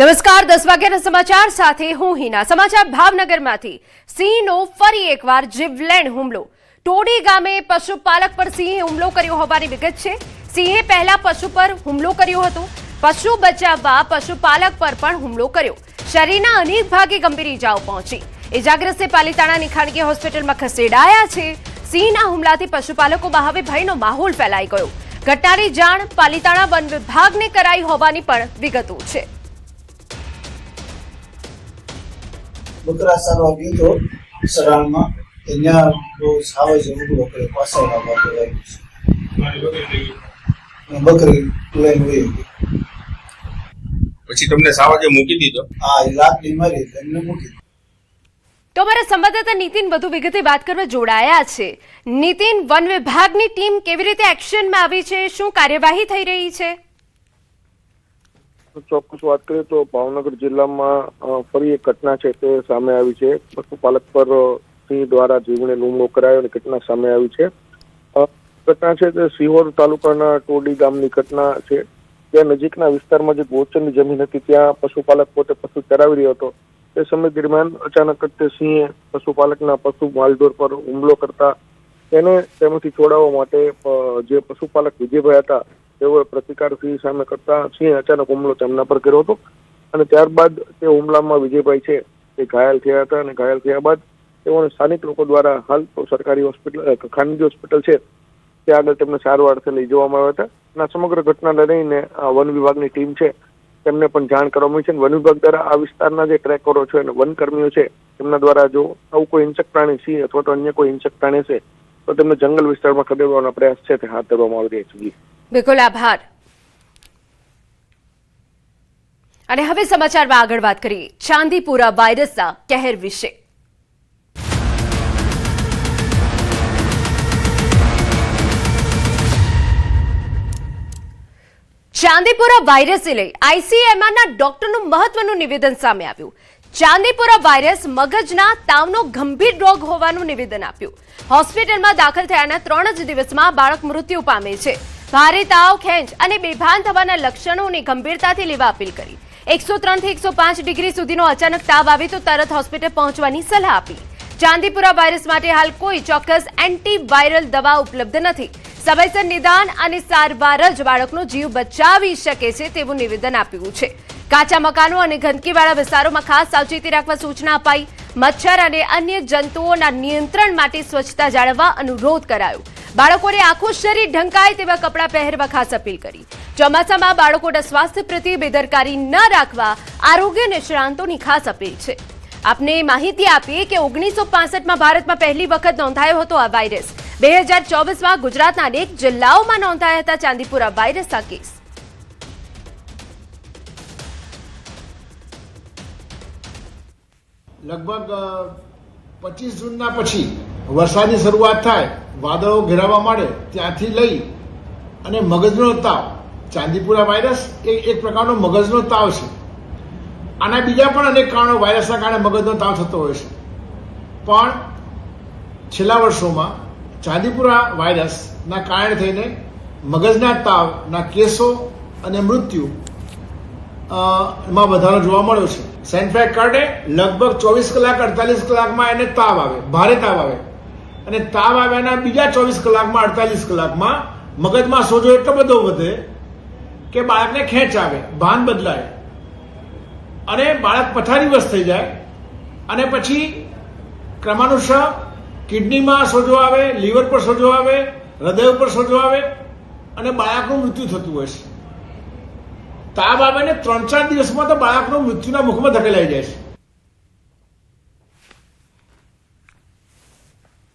નમસ્કાર 10 વાગ્યાના સમાચાર સાથે હું હિના। સમાચાર ભાવનગરમાંથી સિંહનો ફરી એકવાર જીવલેણ હુમલો। ટોડી ગામે પશુપાલક પર સિંહે હુમલો કર્યો હોવાની વિગત છે। સિંહે પહેલા પશુ પર હુમલો કર્યો હતો। પશુ બચાવવા પશુપાલક પર પણ હુમલો કર્યો। શરીરના અનેક ભાગે ગંભીર ઇજાઓ પહોંચી। ઇજાગ્રસ્તે પાલિતાણાની ખાનગી હોસ્પિટલમાં ખસેડાયા છે। સિંહના હુમલાથી પશુપાલકોમાં હવે ભયનો માહોલ ફેલાઈ ગયો। ઘટનાની જાણ પાલિતાણા વન વિભાગને કરાઈ હોવાની પણ વિગતો છે। બકરા સારવા ગયો તો સરાણમાં ત્યાં બહુ સાવે છે ઉગડો કરે પાછળ બકરી લઈને વહી ગઈ। પછી તમને સાવાગે મૂકી દીધો? હા, એ લાકડી મારી એટલે એમને મૂકી દીધો। તો અમારા સંવાદદાતા નીતિન વધુ વિગતે વાત કરવા જોડાયા છે। નીતિન, વન વિભાગની ટીમ કેવી રીતે એક્શનમાં આવી છે? શું કાર્યવાહી થઈ રહી છે? ચોક્કસ વાત કરીએ તો ભાવનગર જિલ્લામાં ફરી એક ઘટના છે તે સામે આવી છે। પશુપાલક પર સિંહ દ્વારા જીવલેણ હુમલો કરાયો અને ઘટના સામે આવી છે। ઘટના છે તે સિહોર તાલુકાના ટોડી ગામની ઘટના છે। ત્યાં નજીકના વિસ્તારમાં જે ગોચરની જમીન હતી ત્યાં પશુપાલક પોતે પશુ ચરાવી રહ્યો હતો। તે સમય દરમિયાન અચાનક જ તે સિંહે પશુપાલકના પશુ માલઢોર પર હુમલો કરતા તેને તેમાંથી છોડાવવા માટે જે પશુપાલક વિજયભાઈ હતા તેઓએ પ્રતિકાર સિંહ સામે કરતા સિંહે અચાનક હુમલો તેમના પર કર્યો હતો અને ત્યારબાદ તે હુમલામાં વિજયભાઈ છે તે ઘાયલ થયા હતા અને ઘાયલ થયા બાદ તેઓને સ્થાનિક લોકો દ્વારા હાલ તો સરકારી હોસ્પિટલ ખાનગી હોસ્પિટલ છે ત્યાં આગળ તેમને સારવાર અર્થે લઈ જવામાં આવ્યા હતા અને આ સમગ્ર ઘટનાને લઈને વન વિભાગની ટીમ છે તેમને પણ જાણ કરવામાં આવી છે। વન વિભાગ દ્વારા આ વિસ્તારના જે ટ્રેકરો છે અને વનકર્મીઓ છે તેમના દ્વારા જો આવું કોઈ હિંસક પ્રાણી સિંહ અથવા તો અન્ય કોઈ હિંસક પ્રાણી છે તો તેમને જંગલ વિસ્તારમાં ખદેડવાનો પ્રયાસ છે તે હાથ ધરવામાં આવી રહ્યો છે। બિલકુલ, આભાર। અને હવે સમાચારમાં આગળ વાત કરીએ ચાંદીપુરા વાયરસના કહેર વિશે। ચાંદીપુરા વાયરસને લઈ આઈસીએમઆરના ડોક્ટરનું મહત્વનું નિવેદન સામે આવ્યું। ચાંદીપુરા વાયરસ મગજના તાવનો ગંભીર રોગ હોવાનું નિવેદન આપ્યું। હોસ્પિટલમાં દાખલ થયાના 3 જ દિવસમાં બાળક મૃત્યુ પામે છે। ભારે તાવ, ખેંચ અને બેભાન થવાના લક્ષણોની ગંભીરતાથી લેવા અપીલ કરી। 103 થી 105 ડિગ્રી સુધીનો અચાનક તાવ આવે તો તરત હોસ્પિટલ પહોંચવાની સલાહ આપી। ચાંદીપુરા વાયરસ માટે હાલ કોઈ ચોક્કસ એન્ટીવાયરલ દવા ઉપલબ્ધ નથી। સમયસર નિદાન અને સારવાર જ બાળકનો જીવ બચાવી શકે છે તેવું નિવેદન આપ્યું છે। કાચા મકાનો અને ગંદકીવાળા વિસ્તારોમાં ખાસ સાવચેતી રાખવા સૂચના અપાઈ। મચ્છર અને અન્ય જંતુઓના નિયંત્રણ માટે સ્વચ્છતા જાળવવા અનુરોધ કરાયો। બાળકોને આખું શરીર ઢંકાય તેવા કપડાં પહેરવા ખાસ અપીલ કરી। ચોમાસામાં બાળકોના સ્વાસ્થ્ય પ્રત્યે બેદરકારી ન રાખવા આરોગ્ય નિષ્ણાંતોની ખાસ અપીલ છે। આપને માહિતી આપીએ કે 1965માં ભારતમાં પહેલી વખત નોંધાયો હતો આ વાયરસ। 2024માં ગુજરાતના અનેક જિલ્લાઓમાં નોંધાયા હતા ચાંદીપુરા વાયરસના કેસ। લગભગ 25 જૂનના પછી વરસાદની શરૂઆત થાય, વાદળો ઘેરાવા માંડે ત્યાંથી લઈ અને મગજનો તાવ, ચાંદીપુરા વાયરસ એ એક પ્રકારનો મગજનો તાવ છે। આના બીજા પણ અનેક કારણો વાયરસના કારણે મગજનો તાવ થતો હોય છે, પણ છેલ્લા વર્ષોમાં ચાંદીપુરા વાયરસના કારણે થઈને મગજના તાવના કેસો અને મૃત્યુ એમાં વધારો જોવા મળ્યો છે। સેન્ફેક કાર્ડે લગભગ 24 કલાક 48 કલાકમાં એને તાવ આવે, ભારે તાવ આવે અને તાવ આવ્યાના બીજા 24 કલાકમાં 48 કલાકમાં મગજમાં સોજો એટલો બધો વધે કે બાળકને ખેંચ આવે, ભાન બદલાય અને બાળક પથારીવશ થઈ જાય અને પછી ક્રમાનુસાર કિડનીમાં સોજો આવે, લીવર પર સોજો આવે, હૃદય ઉપર સોજો આવે અને બાળકનું મૃત્યુ થતું હોય છે। તાવ આવે ને 3-4 દિવસમાં તો બાળકનું મૃત્યુના મુખમાં ધકેલાઈ જાય છે।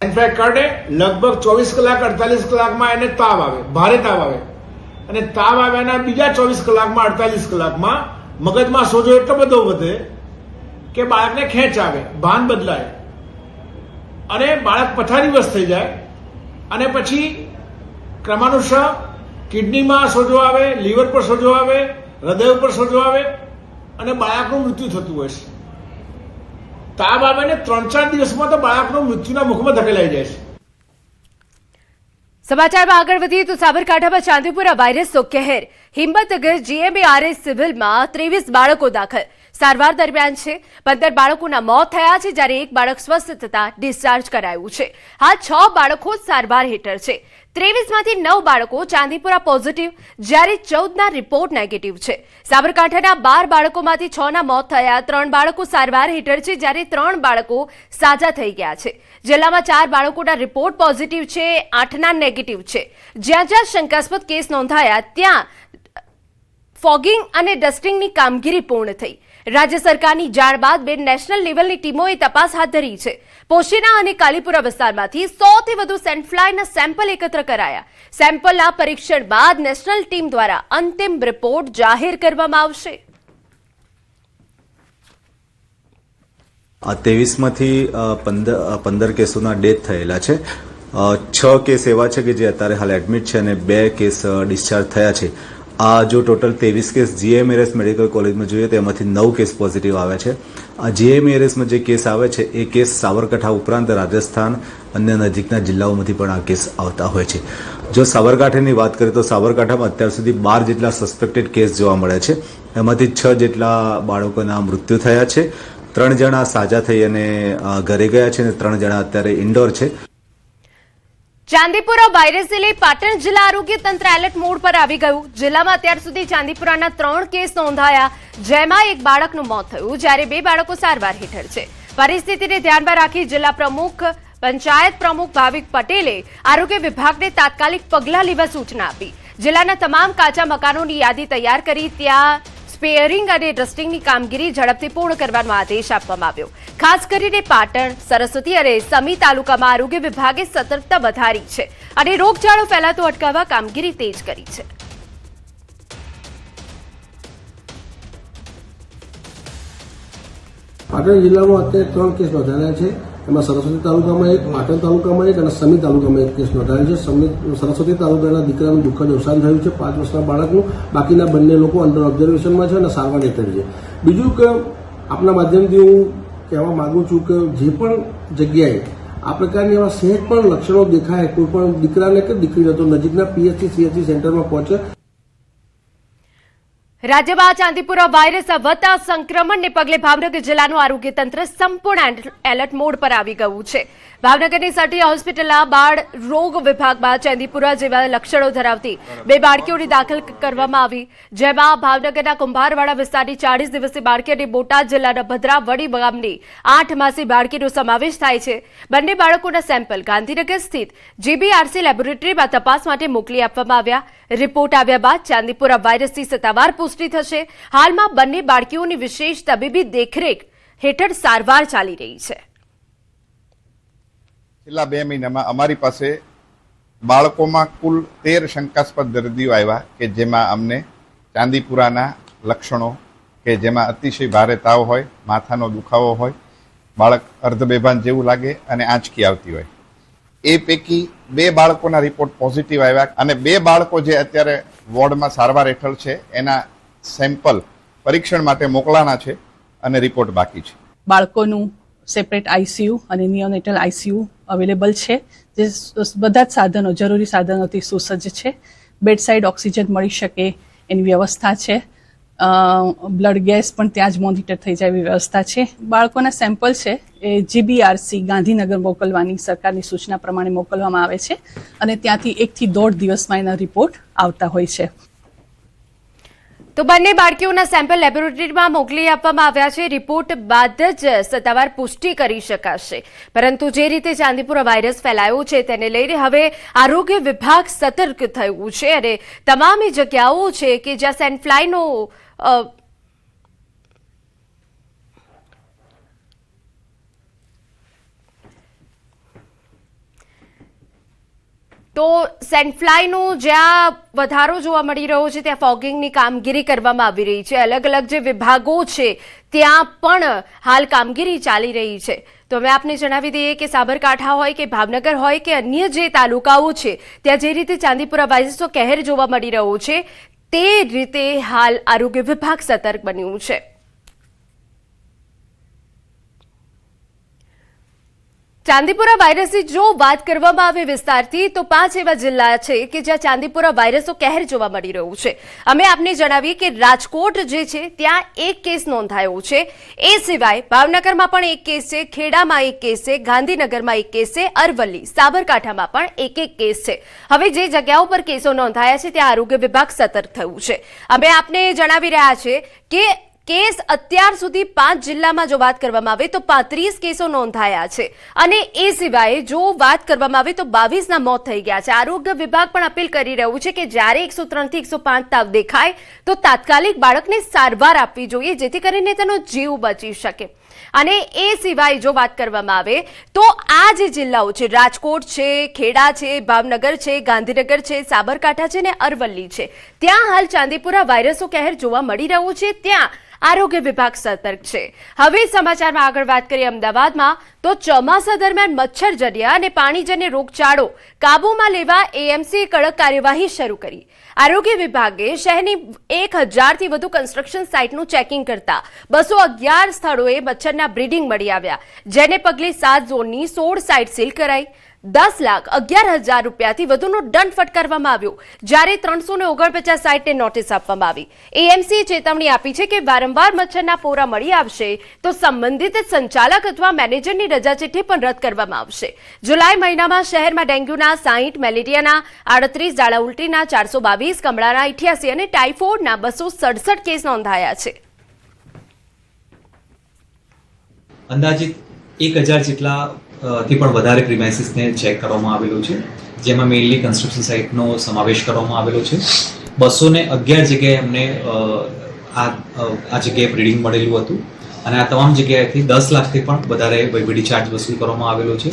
સેન્ફેક કાર્ડે લગભગ 24 કલાક 48 કલાકમાં એને તાવ આવે, ભારે તાવ આવે અને તાવ આવ્યાના બીજા 24 કલાકમાં 48 કલાકમાં મગજમાં સોજો એટલો બધો વધે કે બાળકને ખેંચ આવે, ભાન બદલાય અને બાળક પથારીવશ થઈ જાય અને પછી ક્રમાનુસાર કિડનીમાં સોજો આવે, લીવર પર સોજો આવે, હૃદય ઉપર સોજો આવે અને બાળકનું મૃત્યુ થતું હોય છે। તાવ આવે ને 3-4 દિવસમાં તો બાળકનું મૃત્યુના મુખમાં ધકેલાઈ જાય છે। સમાચારમાં આગળ વધીએ તો સાબરકાંઠામાં ચાંદીપુરા વાયરસનો કહેર. હિંમતનગર જીએમઆરએસ સિવિલમાં 23 બાળકો દાખલ. સારવાર દરમિયાન છે 15 બાળકોના મોત થયા છે, જ્યારે એક બાળક સ્વસ્થ થતા ડિસ્ચાર્જ કરાયું છે. હાલ 6 બાળકો સારવાર હેઠળ છે. 23માંથી 9 બાળકો ચાંદીપુરા પોઝિટિવ, જ્યારે 14ના રિપોર્ટ નેગેટિવ છે. સાબરકાંઠાના 12 બાળકોમાંથી 6ના મોત થયા, 3 બાળકો સારવાર હેઠળ છે, જ્યારે 3 બાળકો સાજા થઈ ગયા છે. જિલ્લામાં 4 બાળકોના રિપોર્ટ પોઝિટિવ છે, 8ના નેગેટિવ છે. જ્યાં જ્યાં શંકાસ્પદ કેસ નોંધાયા ત્યાં ફોગિંગ અને ડસ્ટિંગની કામગીરી પૂર્ણ થઈ. રાજ્ય સરકારની જાણ બાદ 2 નેશનલ લેવલની ટીમોએ તપાસ હાથ ધરી છે. પોશીના અને કાલીપુરા વિસ્તારમાંથી 100થી વધુ સેન્ડફ્લાયના સેમ્પલ એકત્ર કરાયા. સેમ્પલના પરીક્ષણ બાદ નેશનલ ટીમ દ્વારા અંતિમ રિપોર્ટ જાહેર કરવામાં આવશે. 23માંથી 15 કેસોના ડેથ થયેલા છે. 6 કેસ એવા છે કે જે અત્યારે હાલ એડમિટ છે અને 2 કેસ ડિસ્ચાર્જ થયા છે. આ જો ટોટલ 23 કેસ જીએમઆરએસ મેડિકલ કોલેજમાં જોઈએ તો એમાંથી 9 કેસ પોઝિટિવ આવ્યા છે. આ જીએમઆરએસમાં જે કેસ આવે છે એ કેસ સાબરકાંઠા ઉપરાંત રાજસ્થાન અન્ય નજીકના જિલ્લાઓમાંથી પણ આ કેસ આવતા હોય છે. જો સાબરકાંઠાની વાત કરીએ તો સાબરકાંઠામાં અત્યાર સુધી 12 જેટલા સસ્પેક્ટેડ કેસ જોવા મળ્યા છે. એમાંથી 6 જેટલા બાળકોના મૃત્યુ થયા છે. 3 જણા સાજા થઈ અને ઘરે ગયા છે અને 3 જણા અત્યારે ઇન્ડોર છે. ચાંદીપુરા વાયરસને લઈ પાટણ જિલ્લા આરોગ્ય તંત્ર એલર્ટ મોડ પર આવી ગયું. જિલ્લામાં અત્યાર સુધી ચાંદીપુરાના 3 કેસ નોંધાયા, જેમાં એક બાળકનું મોત થયું, જ્યારે 2 બાળકો સારવાર હેઠળ છે. પરિસ્થિતિને ધ્યાનમાં રાખી જિલ્લા પ્રમુખ પંચાયત પ્રમુખ ભાવિક પટેલે આરોગ્ય વિભાગને તાત્કાલિક પગલાં લેવા સૂચના આપી. જિલ્લાના તમામ કાચા મકાનોની યાદી તૈયાર કરી ત્યાં સ્પેયરિંગ અને ડસ્ટિંગની કામગીરી ઝડપથી પૂર્ણ કરવાનો આદેશ આપવામાં આવ્યો. ખાસ કરીને પાટણ, સરસ્વતી અને સમી તાલુકામાં આરોગ્ય વિભાગે સતર્કતા વધારી છે અને રોગચાળો ફેલાતો અટકાવવા કામગીરી તેજ કરી છે. પાટણ જિલ્લામાં અત્યારે 3 કેસ નોંધાયેલા છે. એમાં સરસ્વતી તાલુકામાં 1, પાટણ તાલુકામાં 1 અને સમી તાલુકામાં 1 કેસ નોંધાયેલ છે. સરસ્વતી તાલુકાના દીકરાનું દુઃખદ અવસાન થયું છે, 5 વર્ષના બાળકનું. બાકીના બંને લોકો અંડર ઓબ્ઝર્વેશનમાં છે અને સારવાર હેઠળ છે. બીજું કે આપના માધ્યમથી હું કહેવા માંગુ છું કે જે પણ જગ્યાએ આ પ્રકારની એવા સહેજ પણ લક્ષણો દેખાય, કોઈ પણ દીકરાને કે દીકરીને, તો નજીકના પીએચસી સીએચસી સેન્ટરમાં પહોંચે. રાજ્યમાં ચાંદીપુરા વાયરસ વધતા સંક્રમણને પગલે ભાવનગર જિલ્લાનું આરોગ્ય તંત્ર સંપૂર્ણ એલર્ટ મોડ પર આવી ગયું છે. ભાવનગરની સટી હોસ્પિટલના બાળ રોગ વિભાગમાં ચાંદીપુરા જેવા લક્ષણો ધરાવતી 2 બાળકીઓની દાખલ કરવામાં આવી, જેમાં ભાવનગરના કુંભારવાડા વિસ્તારની 40 દિવસીય બાળકી અને બોટાદ જિલ્લાના ભદ્રાવડી ગામની 8 માસી બાળકીનો સમાવેશ થાય છે. બંને બાળકોના સેમ્પલ ગાંધીનગર સ્થિત જીબીઆરસી લેબોરેટરીમાં તપાસ માટે મોકલી આપવામાં આવ્યા. રિપોર્ટ આવ્યા બાદ ચાંદીપુરા વાયરસની સત્તાવાર પુષ્ટિ થશે. હાલમાં બંને બાળકીઓની વિશેષ તબીબી દેખરેખ હેઠળ સારવાર ચાલી રહી છે. છેલ્લા 2 મહિનામાં અમારી પાસે બાળકોમાં કુલ 13 શંકાસ્પદ દર્દીઓ આવ્યા કે જેમાં અમને ચાંદીપુરાના લક્ષણો કે જેમાં અતિશય ભારે તાવ હોય, માથાનો દુખાવો હોય, બાળક અર્ધબેભાન જેવું લાગે અને આંચકી આવતી હોય. એ પૈકી 2 બાળકોના રિપોર્ટ પોઝિટિવ આવ્યા અને 2 બાળકો જે અત્યારે વોર્ડમાં સારવાર હેઠળ છે એના સેમ્પલ પરીક્ષણ માટે મોકલાના છે અને રિપોર્ટ બાકી છે. બાળકોનું સેપરેટ આઈસીયુ અને નિયોનેટલ આઈસીયુ અવેલેબલ છે, જે બધા જ સાધનો, જરૂરી સાધનોથી સુસજ્જ છે. બેડ સાઇડ ઓક્સિજન મળી શકે એની વ્યવસ્થા છે. બ્લડ ગેસ પણ ત્યાં જ મોનિટર થઈ જાય એવી વ્યવસ્થા છે. બાળકોના સેમ્પલ છે એ જીબીઆરસી ગાંધીનગર મોકલવાની સરકારની સૂચના પ્રમાણે મોકલવામાં આવે છે અને ત્યાંથી 1 થી 1.5 દિવસમાં એના રિપોર્ટ આવતા હોય છે. તો બંને બાળકીઓના સેમ્પલ લેબોરેટરીમાં મોકલી આપવામાં આવ્યા છે. રિપોર્ટ બાદ જ સત્તાવાર પુષ્ટિ કરી શકાશે. પરંતુ જે રીતે ચાંદીપુરા વાયરસ ફેલાયો છે તેને લઈને હવે આરોગ્ય વિભાગ સતર્ક થયું છે અને તમામ જગ્યાઓ છે કે જ્યાં સેન્ડફ્લાયનો તો સેન્ડફ્લાયનો જ્યાં વધારો જોવા મળી રહ્યો છે ત્યાં ફોગિંગની કામગીરી કરવામાં આવી રહી છે. અલગ અલગ જે વિભાગો છે ત્યાં પણ હાલ કામગીરી ચાલી રહી છે. તો અમે આપને જણાવી દઈએ કે સાબરકાંઠા હોય કે ભાવનગર હોય કે અન્ય જે તાલુકાઓ છે ત્યાં જે રીતે ચાંદીપુરા વાયરસનો કહેર જોવા મળી રહ્યો છે તે રીતે હાલ આરોગ્ય વિભાગ સતર્ક બન્યું છે. ચાંદીપુરા વાયરસની જો વાત કરવામાં આવે વિસ્તારથી તો 5 એવા જિલ્લા છે કે જ્યાં ચાંદીપુરા વાયરસનો કહેર જોવા મળી રહ્યું છે. અમે આપને જણાવીએ કે રાજકોટ જે છે ત્યાં એક કેસ નોંધાયો છે. એ સિવાય ભાવનગરમાં પણ એક કેસ છે, ખેડામાં એક કેસ છે, ગાંધીનગરમાં એક કેસ છે, અરવલ્લી, સાબરકાંઠામાં પણ એક કેસ છે. હવે જે જગ્યાઓ પર કેસો નોંધાયા છે ત્યાં આરોગ્ય વિભાગ સતર્ક થયું છે. અમે આપને જણાવી રહ્યા છે કે કેસ અત્યાર સુધી 5 જિલ્લામાં જો વાત કરવામાં આવે તો 35 કેસો નોંધાયા છે અને એ સિવાય જો વાત કરવામાં આવે તો 22ના મોત થઈ ગયા છે. આરોગ્ય વિભાગ પણ અપીલ કરી રહ્યું છે કે જ્યારે 103 થી 105 તાવ દેખાય તો તાત્કાલિક બાળકને સારવાર આપવી જોઈએ જેથી કરીને તેનો જીવ બચી શકે. અને એ સિવાય જો વાત કરવામાં આવે તો આ જે જિલ્લાઓ છે રાજકોટ છે, ખેડા છે, ભાવનગર છે, ગાંધીનગર છે, સાબરકાંઠા છે ને અરવલ્લી છે ત્યાં હાલ ચાંદીપુરા વાયરસનો કહેર જોવા મળી રહ્યો છે. ત્યાં આરોગ્ય વિભાગ સતર્ક છે. હવે સમાચારમાં આગળ વાત કરીએ અમદાવાદમાં તો ચોમાસા દરમિયાન મચ્છરજન્ય અને પાણીજન્ય રોગચાળો કાબૂમાં લેવા એએમસી કડક કાર્યવાહી શરૂ કરી. આરોગ્ય વિભાગે શહેરની 1000થી વધુ કન્સ્ટ્રક્શન સાઇટનું ચેકિંગ કરતા 211 સ્થળોએ મચ્છરના બ્રીડિંગ મળી આવ્યા, જેને પગલે 7 ઝોનની 16 સાઇટ સીલ કરાઈ. 10,11,000 રૂપિયાથી વધુનો દંડ ફટકારવામાં આવ્યો, જ્યારે 349 સાઇટને નોટિસ આપવામાં આવી. એએમસીએ ચેતવણી આપી છે કે વારંવાર મચ્છરના પોરા મળી આવશે તો સંબંધિત સંચાલક અથવા મેનેજરની રજા ચિઠ્ઠી પણ રદ કરવામાં આવશે. જુલાઈ મહિનામાં શહેરમાં ડેન્ગ્યુના 60, મેલેરિયાના 38, ઝાડા ઉલટીના 422, કમળાના 88 અને ટાઇફોઇડના 267 કેસ નોંધાયા છે. અંદાજિત 1000 જેટલા થી પણ વધારે પ્રિમાઇસીસને ચેક કરવામાં આવેલું છે, જેમાં મેઇનલી કન્સ્ટ્રક્શન સાઇટનો સમાવેશ કરવામાં આવેલો છે. 211 જગ્યાએ અમને આ જગ્યાએ બ્રીડિંગ મળેલું હતું અને આ તમામ જગ્યાએથી 10 લાખથી પણ વધારે વહીવટી ચાર્જ વસૂલ કરવામાં આવેલો છે.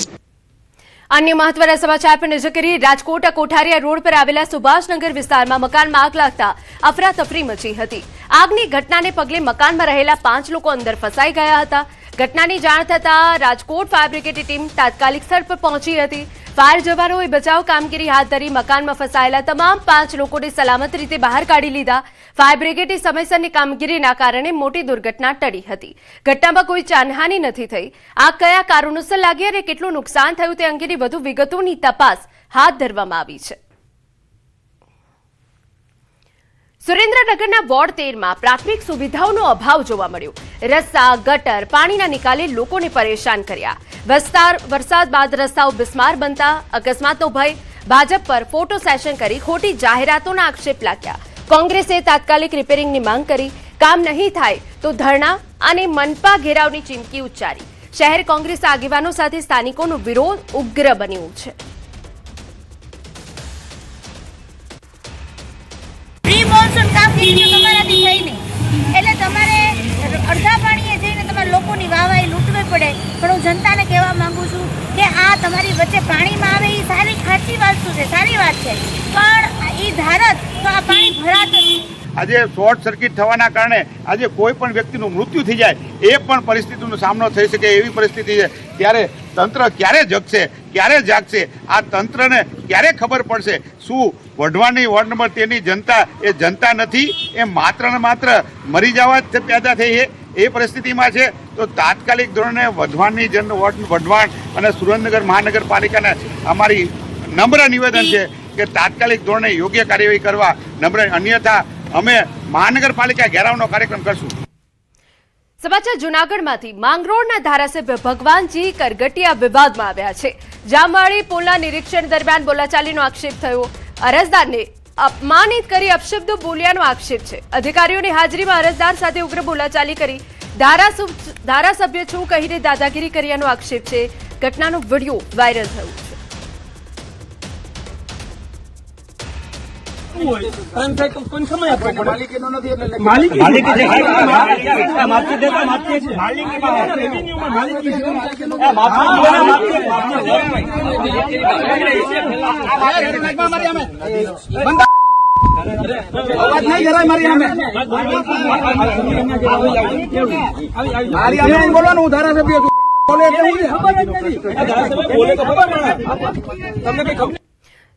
અન્ય મહત્વના સમાચાર પર નજર કરીએ. રાજકોટ કોઠારિયા રોડ પર આવેલા સુભાષનગર વિસ્તારમાં મકાનમાં આગ લાગતા અફરાતફરી મચી હતી. આગની ઘટનાને પગલે મકાનમાં રહેલા 5 લોકો અંદર ફસાઈ ગયા હતા. ઘટનાની જાણ થતાં રાજકોટ ફાયર બ્રિગેડની ટીમ તાત્કાલિક સ્થળ પર પહોંચી હતી. ફાયર જવાનોએ બચાવ કામગીરી હાથ ધરી મકાનમાં ફસાયેલા તમામ 5 લોકોને સલામત રીતે બહાર કાઢી લીધા. ફાયર બ્રિગેડની સમયસરની કામગીરીના કારણે મોટી દુર્ઘટના ટળી હતી. ઘટનામાં કોઈ જાનહાનિ નથી થઈ. આગ કયા કારણોસર લાગી અને કેટલું નુકસાન થયું તે અંગેની વધુ વિગતોની તપાસ હાથ ધરવામાં આવી છે. સુરેન્દ્રનગરના વોર્ડ 13માં પ્રાથમિક સુવિધાઓનો અભાવ જોવા મળ્યો. રસ્તા, ગટર, પાણીના નિકાલે લોકોને પરેશાન કર્યા. વરસાદ બાદ રસ્તાઓ બિસ્માર બનતા અકસ્માતનો ભય. ભાજપ પર ફોટો સેશન કરી ખોટી જાહેરાતોના આક્ષેપ લાગ્યા. કોંગ્રેસે તાત્કાલિક રિપેરિંગની માંગ કરી. કામ નહીં થાય તો ધરણા અને મનપા ઘેરાવની ચીમકી ઉચ્ચારી. શહેર કોંગ્રેસ આગેવાનો સાથે સ્થાનિકોનો વિરોધ ઉગ્ર બન્યો છે. મોન્સૂન કામગીરી તમારાથી થઈ નહીં એટલે તમારે અડધા પાણીએ જઈને તમારે લોકોની વાવાઈ લૂંટવી પડે. પણ હું જનતાને કહેવા માંગુ છું કે આ તમારી વચ્ચે પાણીમાં આવે એ સારી ખાસી વસ્તુ છે, સારી વાત છે, પણ એ ધારત તો આ પાણી ભરાતું નથી. આજે શોર્ટ સર્કિટ થવાના કારણે આજે કોઈ પણ વ્યક્તિનું મૃત્યુ થઈ જાય એ પણ પરિસ્થિતિનો સામનો થઈ શકે એવી પરિસ્થિતિ છે. ત્યારે તંત્ર ક્યારે જગશે, ક્યારે જાગશે, આ તંત્રને ક્યારે ખબર પડશે શું વઢવાણની વોર્ડ નંબર 13ની જનતા એ જનતા નથી, એ માત્ર ને માત્ર મરી જવા જ પેદા થઈ એ પરિસ્થિતિમાં છે. તો તાત્કાલિક ધોરણે વઢવાણ અને સુરેન્દ્રનગર મહાનગરપાલિકાને અમારી નમ્ર નિવેદન છે કે તાત્કાલિક ધોરણે યોગ્ય કાર્યવાહી કરવા નમ્ર, અન્યથા અમે મહાનગરપાલિકા ઘેરાવનો કાર્યક્રમ કરશું. સમાચાર જૂનાગઢમાંથી. માંગરોળના ધારાસભ્ય ભગવાનજી કરગટિયા વિવાદમાં આવ્યા છે. જામવાડી પુલના નિરીક્ષણ દરમિયાન બોલાચાલીનો આક્ષેપ થયો. અરજદારને અપમાનિત કરી અપશબ્દો બોલ્યાનો આક્ષેપ છે. અધિકારીઓની હાજરીમાં અરજદાર સાથે ઉગ્ર બોલાચાલી કરી. ધારાસભ્ય છું કહીને દાદાગીરી કર્યાનો આક્ષેપ છે. ઘટનાનો વિડીયો વાયરલ થયો છે. બોલવાનું ધારાસભ્ય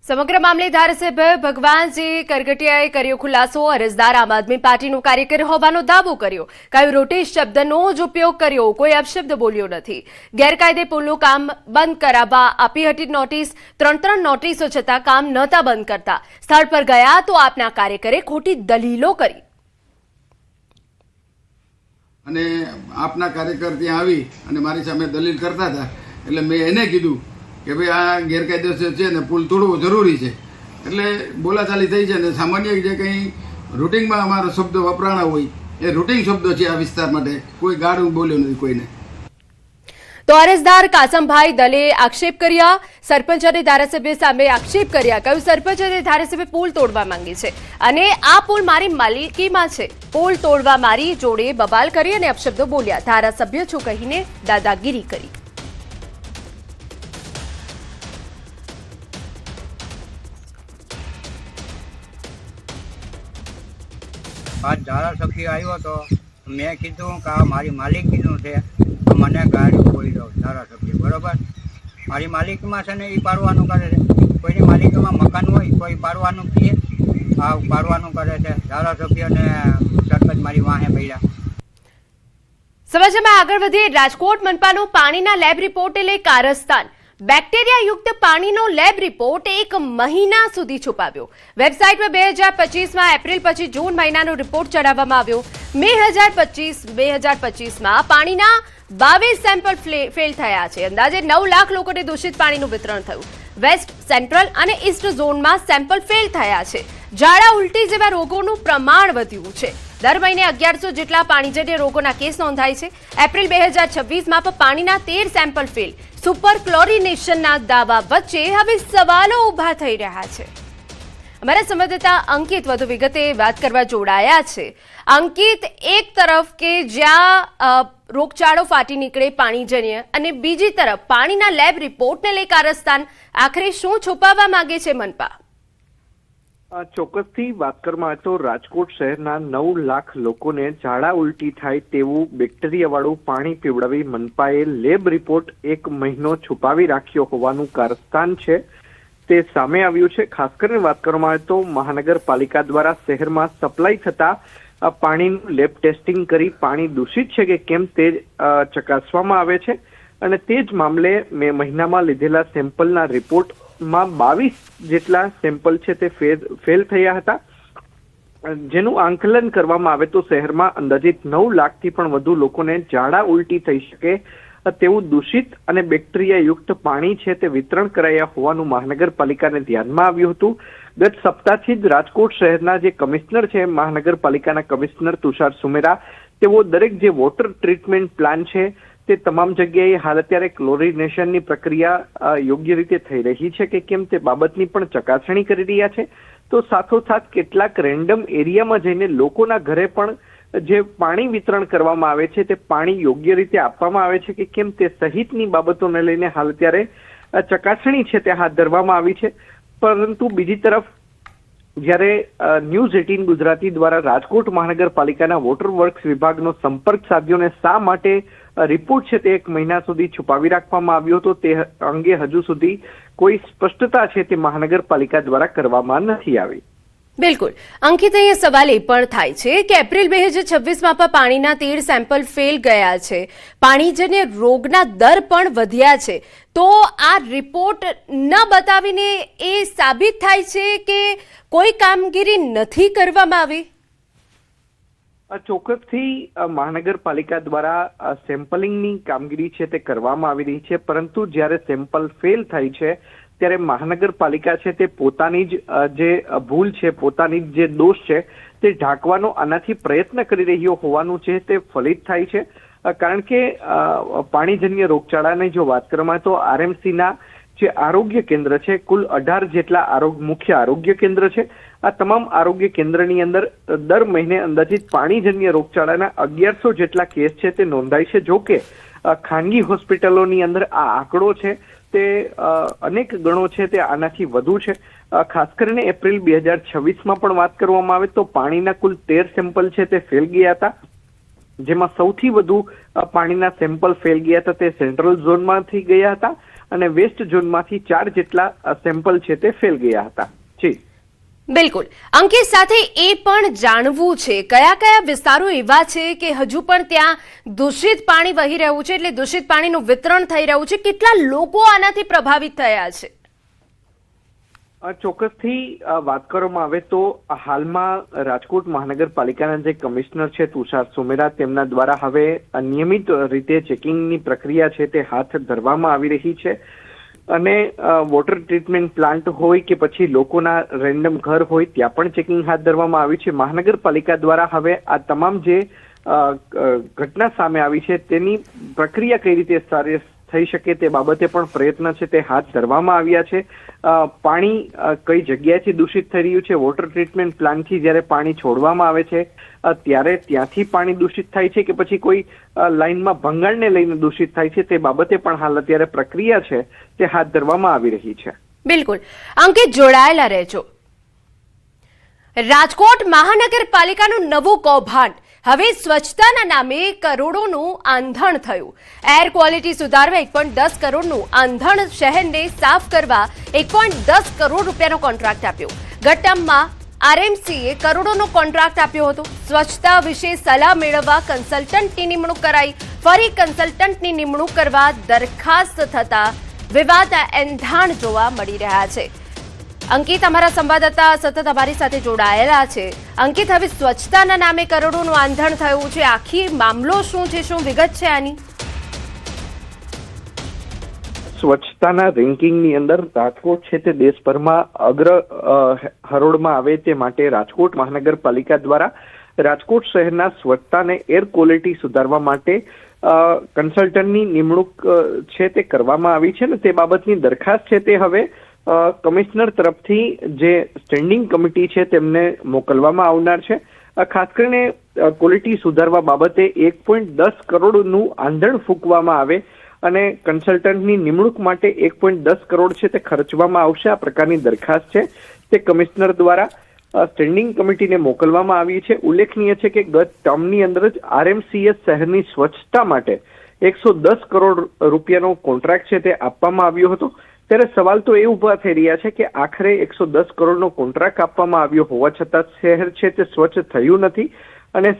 સમગ્ર મામલે ધારાસભ્ય ભગવાનજી કરગટિયાએ કર્યો ખુલાસો. અરજદાર આમ આદમી પાર્ટીનો કાર્યકર હોવાનો દાવો કર્યો. કહ્યું રોટી શબ્દનો જ ઉપયોગ કર્યો, કોઈ અપશબ્દ બોલ્યો નથી. ગેરકાયદે પુલનું કામ બંધ કરાવવા આપી હતી નોટિસ. 3 નોટિસો છતાં કામ નહોતા બંધ કરતા. સ્થળ પર ગયા તો આપના કાર્યકરે ખોટી દલીલો કરી. અને આપના કાર્યકર ત્યાં આવી અને મારી સામે દલીલ કરતા હતા, એટલે મેં એને કીધું કે ભાઈ આ ગેરકાયદેસર છે ને પુલ તોડવો જરૂરી છે. એટલે બોલાચાલી થઈ છે ને સામાન્ય જે કંઈ રૂટિનમાં અમારો શબ્દ વપરાણા હોય એ રૂટિન શબ્દો છે આ વિસ્તાર માટે. કોઈ ગાળું બોલ્યો નથી કોઈને. તો અરજદાર કાસમભાઈ દલે આક્ષેપ કર્યા. સરપંચ અને ધારાસભ્ય સામે આક્ષેપ કર્યા. કહ્યું સરપંચ અને ધારાસભ્ય પુલ તોડવા માંગે છે અને આ પુલ મારી માલિકીમાં છે. પુલ તોડવા મારી જોડે બબાલ કરી અને અપશબ્દો બોલ્યા. ધારાસભ્ય છું કહીને દાદાગીરી કરી. આજ ધારાસભ્ય આવ્યો તો મેં કીધું કે આ મારી માલિકીનું છે, તો મને ગાડી બોલ્યો ધારાસભ્ય. બરોબર, મારી માલિકીમાં છે ને એ પાડવાનું કરે છે. કોઈની માલિકીમાં મકાન હોય તો એ પાડવાનું કહે, આ પાડવાનું કરે છે. ધારાસભ્યને સરપંચ મારી વાહે પડ્યા. સમાચારમાં આગળ વધીએ. રાજકોટ મનપાનો પાણીના લેબ રિપોર્ટે લઈ કારસ્તાન. બેક્ટેરિયાયુક્ત પાણીનો લેબ રિપોર્ટ 1 મહિના સુધી છુપાવ્યો. વેબસાઇટમાં 2025માં એપ્રિલ પછી જૂન મહિનાનો રિપોર્ટ ચડાવવામાં આવ્યો. મે 2025માં પાણીના 22 સેમ્પલ ફેલ થયા છે. અંદાજે 9 લાખ લોકોને દૂષિત પાણીનું વિતરણ થયું. વેસ્ટ, સેન્ટ્રલ અને ઈસ્ટ ઝોનમાં સેમ્પલ ફેલ થયા છે. ઝાડા ઉલટી જેવા રોગોનું પ્રમાણ વધ્યું છે. દર મહિને 1100 જેટલા પાણીજન્ય રોગોના કેસ નોંધાય છે. એપ્રિલ 2026માં પણ પાણીના 13 સેમ્પલ ફેલ. સુપર ક્લોરિનેશનના દાવા વચ્ચે હવે સવાલો ઉભા થઈ રહ્યા છે. અમારા સંવાદદાતા અંકિત વધુ વિગતે વાત કરવા જોડાયા છે. અંકિત, એક તરફ કે જ્યાં રોગચાળો ફાટી નીકળે પાણીજન્ય અને બીજી તરફ પાણીના લેબ રિપોર્ટને લઈ કારસ્તાન, આખરે શું છુપાવવા માંગે છે મનપા? ચોક્કસથી વાત કરવામાં આવે તો રાજકોટ શહેરના 9 લાખ લોકોને ઝાડા ઉલટી થાય તેવું બેક્ટેરિયાવાળું પાણી પીવડાવી મનપાએ લેબ રિપોર્ટ 1 મહિનો છુપાવી રાખ્યો હોવાનું કારસ્તાન છે તે સામે આવ્યું છે. ખાસ કરીને વાત કરવામાં આવે તો મહાનગરપાલિકા દ્વારા શહેરમાં સપ્લાય થતા પાણીનું લેબ ટેસ્ટિંગ કરી પાણી દૂષિત છે કે કેમ તે ચકાસવામાં આવે છે. અને તે જ મામલે મે મહિનામાં લીધેલા સેમ્પલના રિપોર્ટમાં 22 જેટલા સેમ્પલ છે તે ફેલ થયા હતા. જેનું આંકલન કરવામાં આવે તો શહેરમાં અંદાજિત 9 લાખથી પણ વધુ લોકોને ઝાડા ઉલટી થઈ શકે તેવું દૂષિત અને બેક્ટેરિયાયુક્ત પાણી છે તે વિતરણ કરાયા હોવાનું મહાનગરપાલિકાને ધ્યાનમાં આવ્યું હતું. ગત સપ્તાહથી જ રાજકોટ શહેરના જે કમિશનર છે મહાનગરપાલિકાના કમિશનર તુષાર સુમેરા, તેઓ દરેક જે વોટર ટ્રીટમેન્ટ પ્લાન છે તે તમામ જગ્યાએ હાલ અત્યારે ક્લોરિનેશનની પ્રક્રિયા યોગ્ય રીતે થઈ રહી છે કે કેમ તે બાબતની પણ ચકાસણી કરી રહ્યા છે. તો સાથોસાથ કેટલાક રેન્ડમ એરિયામાં જઈને લોકોના ઘરે પણ જે પાણી વિતરણ કરવામાં આવે છે તે પાણી યોગ્ય રીતે આપવામાં આવે છે કે કેમ તે સહિતની બાબતોને લઈને હાલ અત્યારે ચકાસણી છે તે હાથ ધરવામાં આવી છે. પરંતુ બીજી તરફ જ્યારે ન્યૂઝ 18 ગુજરાતી દ્વારા રાજકોટ મહાનગરપાલિકાના વોટર વર્ક્સ વિભાગનો સંપર્ક સાધ્યો ને શા માટે રિપોર્ટ છે તે 1 મહિના સુધી છુપાવી રાખવામાં આવ્યો હતો તે અંગે હજુ સુધી કોઈ સ્પષ્ટતા છે તે મહાનગરપાલિકા દ્વારા કરવામાં નથી આવી. બિલકુલ અંકિત, અહીંયા સવાલ એ પણ થાય છે કે એપ્રિલ 2026માં પણ પાણીના 13 સેમ્પલ ફેલ ગયા છે. પાણીજન્ય રોગના દર પણ વધ્યા છે. તો આ રિપોર્ટ ન બતાવીને એ સાબિત થાય છે કે કોઈ કામગીરી નથી કરવામાં આવી. ચોક્કસથી મહાનગરપાલિકા દ્વારા સેમ્પલિંગની કામગીરી છે તે કરવામાં આવી રહી છે, પરંતુ જ્યારે સેમ્પલ ફેલ થાય છે ત્યારે મહાનગરપાલિકા છે તે પોતાની જ જે ભૂલ છે, પોતાની જ જે દોષ છે તે ઢાંકવાનો આનાથી પ્રયત્ન કરી રહ્યો હોવાનું છે તે ફલિત થાય છે. કારણ કે પાણીજન્ય રોગચાળાની જો વાત કરવામાં તો આરએમસીના જે આરોગ્ય કેન્દ્ર છે, કુલ 18 જેટલા મુખ્ય આરોગ્ય કેન્દ્ર છે. આ તમામ આરોગ્ય કેન્દ્રની અંદર દર મહિને અંદાજિત પાણીજન્ય રોગચાળાના 1100 જેટલા કેસ છે તે નોંધાય છે. જો કે ખાનગી હોસ્પિટલોની અંદર આ આંકડો છે તે અનેક ગણો છે તે આનાથી વધુ છે. ખાસ કરીને એપ્રિલ 2026માં પણ વાત કરવામાં આવે તો પાણીના કુલ 13 સેમ્પલ છે તે ફેલ ગયા હતા. જેમાં સૌથી વધુ પાણીના સેમ્પલ ફેલ ગયા હતા તે સેન્ટ્રલ ઝોનમાંથી ગયા હતા અને વેસ્ટ ઝોનમાંથી 4 જેટલા સેમ્પલ છે તે ફેલ ગયા હતા. જી બિલકુલ. અંકિત, સાથે એ પણ જાણવું છે કયા કયા વિસ્તારો એવા છે કે હજુ પણ ત્યાં દૂષિત પાણી વહી રહ્યું છે, એટલે દૂષિત પાણીનું વિતરણ થઈ રહ્યું છે, કેટલા લોકો આનાથી પ્રભાવિત થયા છે? ચોક્કસથી વાત કરવામાં આવે તો હાલમાં રાજકોટ મહાનગરપાલિકાના જે કમિશનર છે તુષાર સુમેરા, તેમના દ્વારા હવે નિયમિત રીતે ચેકિંગની પ્રક્રિયા છે તે હાથ ધરવામાં આવી રહી છે. અને વોટર ટ્રીટમેન્ટ પ્લાન્ટ હોય કે પછી લોકોના રેન્ડમ ઘર હોય ત્યાં પણ ચેકિંગ હાથ ધરવામાં આવ્યું છે. મહાનગરપાલિકા દ્વારા હવે આ તમામ જે ઘટના સામે આવી છે તેની પ્રક્રિયા કઈ રીતે સારી થઈ શકે તે બાબતે પણ પ્રયત્ન છે તે હાથ ધરવામાં આવ્યા છે. પાણી કઈ જગ્યાએથી દૂષિત થઈ રહ્યું છે, વોટર ટ્રીટમેન્ટ પ્લાન્ટથી જ્યારે પાણી છોડવામાં આવે છે ત્યારે ત્યાંથી પાણી દૂષિત થાય છે કે પછી કોઈ લાઇનમાં ભંગાણને લઈને દૂષિત થાય છે, તે બાબતે પણ હાલ અત્યારે પ્રક્રિયા છે તે હાથ ધરવામાં આવી રહી છે. બિલકુલ. અંકિત, જોડાયેલા રહેજો. રાજકોટ મહાનગરપાલિકાનું નવું કૌભાંડ. હવે સ્વચ્છતાના નામે કરોડોનું આંધણ થયું. એર ક્વોલિટી સુધારવા 1.10 કરોડનું આંધણ, શહેરને સાફ કરવા 1.10 કરોડ રૂપિયાનો કોન્ટ્રાક્ટ આપ્યો. ગટ્ટમમાં આરએમસીએ કરોડોનો કોન્ટ્રાક્ટ આપ્યો હતો. સ્વચ્છતા વિશે સલાહ મેળવવા કન્સલ્ટન્ટની નિમણૂક કરાઈ. ફરી કન્સલ્ટન્ટની નિમણૂક કરવા દરખાસ્ત થતા વિવાદના એંધાણ જોવા મળી રહ્યા છે. અંકિત, અમારા સંવાદદાતા સતત અમારી સાથે જોડાયેલા છે. અંકિત, હવે સ્વચ્છતાના નામે કરોડોનું આંધણ થયું છે, આખી મામલો શું છે, શું વિગત છે આની? સ્વચ્છતાના રેન્કિંગની અંદર રાજકોટ છે તે દેશભરમાં અગ્ર હરોળમાં આવે તે માટે રાજકોટ મહાનગરપાલિકા દ્વારા રાજકોટ શહેરના સ્વચ્છતાને એર ક્વોલિટી સુધારવા માટે કન્સલ્ટન્ટની નિમણૂક છે તે કરવામાં આવી છે ને તે બાબતની દરખાસ્ત છે તે હવે કમિશનર તરફથી જે સ્ટેન્ડિંગ કમિટી છે તેમને મોકલવામાં આવનાર છે. ખાસ કરીને ક્વોલિટી સુધારવા બાબતે 1.10 કરોડનું આંધણ ફૂંકવામાં આવે અને કન્સલ્ટન્ટની નિમણૂક માટે 1.10 કરોડ છે તે ખર્ચવામાં આવશે. આ પ્રકારની દરખાસ્ત છે તે કમિશનર દ્વારા સ્ટેન્ડિંગ કમિટીને મોકલવામાં આવી છે. ઉલ્લેખનીય છે કે ગત ટર્મની અંદર જ આરએમસીએ શહેરની સ્વચ્છતા માટે 110 કરોડ રૂપિયાનો કોન્ટ્રાક્ટ છે તે આપવામાં આવ્યો હતો. ત્યારે સવાલ તો એ ઉભા થઈ રહ્યા છે કે આખરે 110 કરોડનો કોન્ટ્રાક્ટ આપવામાં આવ્યો હોવા છતાં શહેર છે તે સ્વચ્છ થયું નથી અને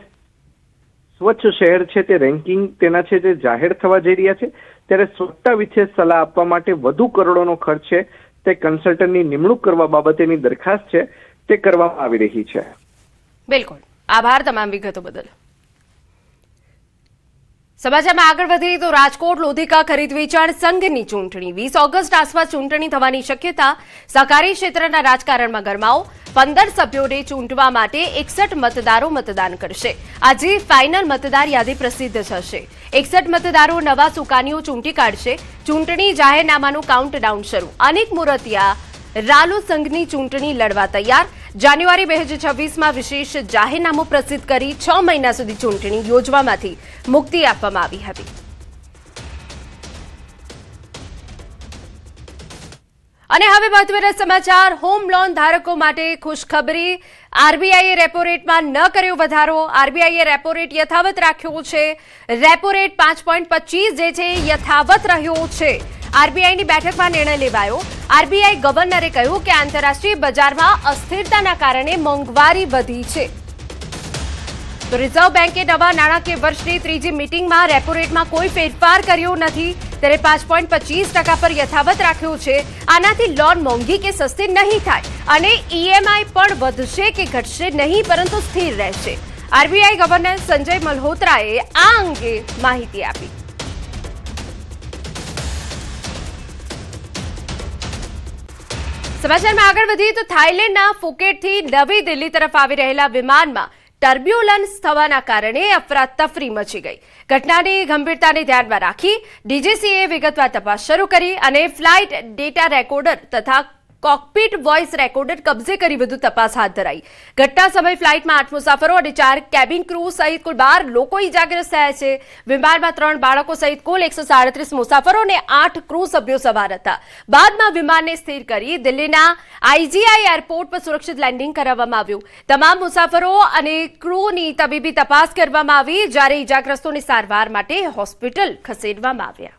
સ્વચ્છ શહેર છે તે રેન્કિંગ તેના છે તે જાહેર થવા જઈ રહ્યા છે. ત્યારે સ્વચ્છતા વિશે સલાહ આપવા માટે વધુ કરોડોનો ખર્ચ છે તે કન્સલ્ટન્ટની નિમણૂક કરવા બાબતેની દરખાસ્ત છે તે કરવામાં આવી રહી છે. બિલકુલ. આભાર તમામ વિગતો બદલ. સમાચારમાં આગળ વધીએ તો રાજકોટ લોધિકા ખરીદ વેચાણ સંઘની ચૂંટણી 20 ઓગસ્ટ આસપાસ ચૂંટણી થવાની શક્યતા. સહકારી ક્ષેત્રના રાજકારણમાં ગરમાવો. 15 સભ્યોને ચૂંટવા માટે 61 મતદારો મતદાન કરશે. આજે ફાઇનલ મતદાર યાદી પ્રસિદ્ધ થશે. 61 મતદારો નવા સુકાનીઓ ચૂંટી કાઢશે. ચૂંટણી જાહેરનામાનું કાઉન્ટડાઉન શરૂ. અનેક મુરતિયા રાલો સંઘની ચૂંટણી લડવા તૈયાર. જાન્યુઆરી 2026માં વિશેષ જાહેરનામું પ્રસિદ્ધ કરી 6 મહિના સુધી ચૂંટણી યોજવામાંથી મુક્તિ આપવામાં આવી હતી. અને હવે મહત્વના સમાચાર. હોમ લોન ધારકો માટે ખુશખબરી. આરબીઆઈએ રેપો રેટમાં ન કર્યો વધારો. આરબીઆઈએ રેપો રેટ યથાવત રાખ્યો છે. રેપો રેટ 5.25 જે છે યથાવત રહ્યો છે. આરબીઆઈની બેઠકમાં નિર્ણય લેવાયો. આરબીઆઈ ગવર્નરે કહ્યું કે આંતરરાષ્ટ્રીય બજારમાં અસ્થિરતાના કારણે મોંઘવારી વધી છે. તો રિઝર્વ બેન્કે નવા નાણાકીય વર્ષની ત્રીજી મીટિંગમાં રેપો રેટમાં કોઈ ફેરફાર કર્યો નથી. ત્યારે 5.25% પર યથાવત રાખ્યો છે. આનાથી લોન મોંઘી કે સસ્તી નહીં થાય અને ઈએમઆઈ પણ વધશે કે ઘટશે નહીં, પરંતુ સ્થિર રહેશે. આરબીઆઈ ગવર્નર સંજય મલ્હોત્રાએ આ અંગે માહિતી આપી. સમાચારમાં આગળ વધીએ તો થાઇલેન્ડના ફુકેટથી નવી દિલ્હી તરફ આવી રહેલા વિમાનમાં ટર્બ્યુલન્સ થવાના કારણે અફરાતફરી મચી ગઈ. ઘટનાની ગંભીરતાને ધ્યાનમાં રાખી ડીજીસીએ વિગતવાર તપાસ શરૂ કરી અને ફ્લાઇટ ડેટા રેકોર્ડર તથા કોકપીટ વોઇસ રેકોર્ડર કબજે કરી વધુ તપાસ હાથ ધરાઈ. ઘટના સમયે ફ્લાઇટમાં 8 મુસાફરો અને 4 કેબિન ક્રૂ સહિત કુલ 12 લોકો ઇજાગ્રસ્ત થયા છે. વિમાનમાં 3 બાળકો સહિત કુલ 137 મુસાફરો અને 8 ક્રૂ સભ્યો સવાર હતા. બાદમાં વિમાનને સ્થિર કરી દિલ્હીના આઈજીઆઈ એરપોર્ટ પર સુરક્ષિત લેન્ડિંગ કરાવવામાં આવ્યું. તમામ મુસાફરો અને ક્રૂની તબીબી તપાસ કરવામાં આવી, જ્યારે ઇજાગ્રસ્તોને સારવાર માટે હોસ્પિટલ ખસેડવામાં આવ્યા.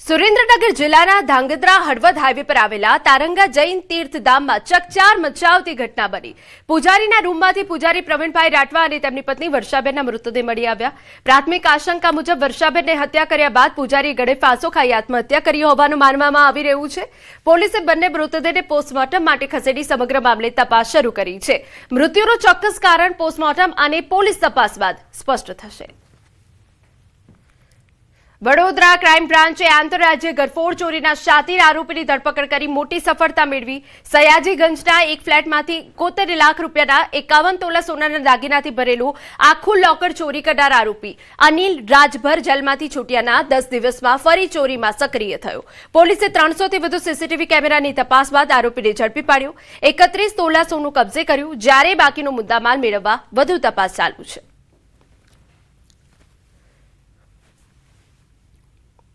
સુરેન્દ્રનગર જિલ્લાના ધાંગધ્રા હળવદ હાઈવે પર આવેલા તારંગા જૈન તીર્થધામમાં ચકચાર મચાવતી ઘટના બની. પૂજારીના રૂમમાંથી પૂજારી પ્રવીણભાઈ રાઠવા અને તેમની પત્ની વર્ષાબેનના મૃતદેહ મળી આવ્યા. પ્રાથમિક આશંકા મુજબ વર્ષાબેનને હત્યા કર્યા બાદ પૂજારી ગળે ફાંસો ખાઈ આત્મહત્યા કરી હોવાનું માનવામાં આવી રહ્યું છે. પોલીસે બંને મૃતદેહને પોસ્ટમોર્ટમ માટે ખસેડી સમગ્ર મામલે તપાસ શરૂ કરી છે. મૃત્યુનું ચોક્કસ કારણ પોસ્ટમોર્ટમ અને પોલીસ તપાસ બાદ સ્પષ્ટ થશે. વડોદરા ક્રાઇમ બ્રાન્ચે આંતરરાજ્ય ગરફોડ ચોરીના શાતીર આરોપીની ધરપકડ કરી મોટી સફળતા મેળવી. સયાજીગંજના એક ફ્લેટમાંથી 71 લાખ રૂપિયાના 51 તોલા સોનાના દાગીનાથી ભરેલું આખું લોકર ચોરી કરનાર આરોપી અનિલ રાજભર જેલમાંથી છૂટ્યાના 10 દિવસમાં ફરી ચોરીમાં સક્રિય થયો. પોલીસે 300થી વધુ સીસીટીવી કેમેરાની તપાસ બાદ આરોપીને ઝડપી પાડ્યો. 31 તોલા સોનું કબજે કર્યું, જ્યારે બાકીનો મુદ્દામાલ મેળવવા વધુ તપાસ ચાલુ છે.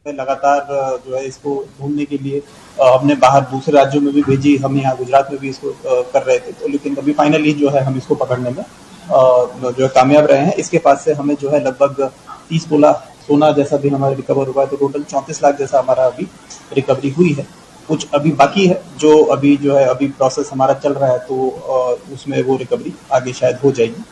लगातार जो है इसको ढूंढने के लिए हमने बाहर दूसरे राज्यों में भी भेजी, हम यहाँ गुजरात में भी इसको कर रहे थे, तो लेकिन अभी फाइनली जो है हम इसको पकड़ने में जो है कामयाब रहे हैं. इसके पास से हमें जो है लगभग 30 तोला सोना जैसा भी हमारा रिकवर हुआ है, तो टोटल 34 लाख जैसा हमारा अभी रिकवरी हुई है. कुछ अभी बाकी है जो अभी प्रोसेस हमारा चल रहा है, तो उसमें वो रिकवरी आगे शायद हो जाएगी.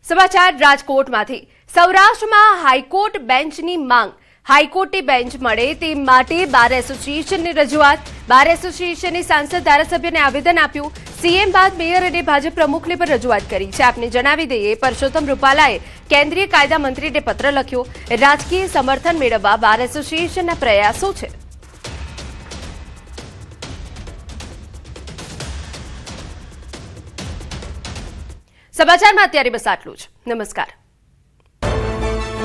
સમાચાર રાજકોટમાંથી. સૌરાષ્ટ્રમાં હાઈકોર્ટ બેન્ચની માંગ. હાઈકોર્ટની બેન્ચ મળે તે માટે બાર એસોસિએશનની રજૂઆત. બાર એસોસિએશને સાંસદ ધારાસભ્યને આવેદન આપ્યું. સીએમ બાદ મેયર અને ભાજપ પ્રમુખને પણ રજૂઆત કરી છે. આપને જણાવી દઈએ, પરસોત્તમ રૂપાલાએ કેન્દ્રીય કાયદા મંત્રીને પત્ર લખ્યો. રાજકીય સમર્થન મેળવવા બાર એસોસિએશનના પ્રયાસો છે. સમાચારમાં અત્યારે બસ આટલું જ. નમસ્કાર.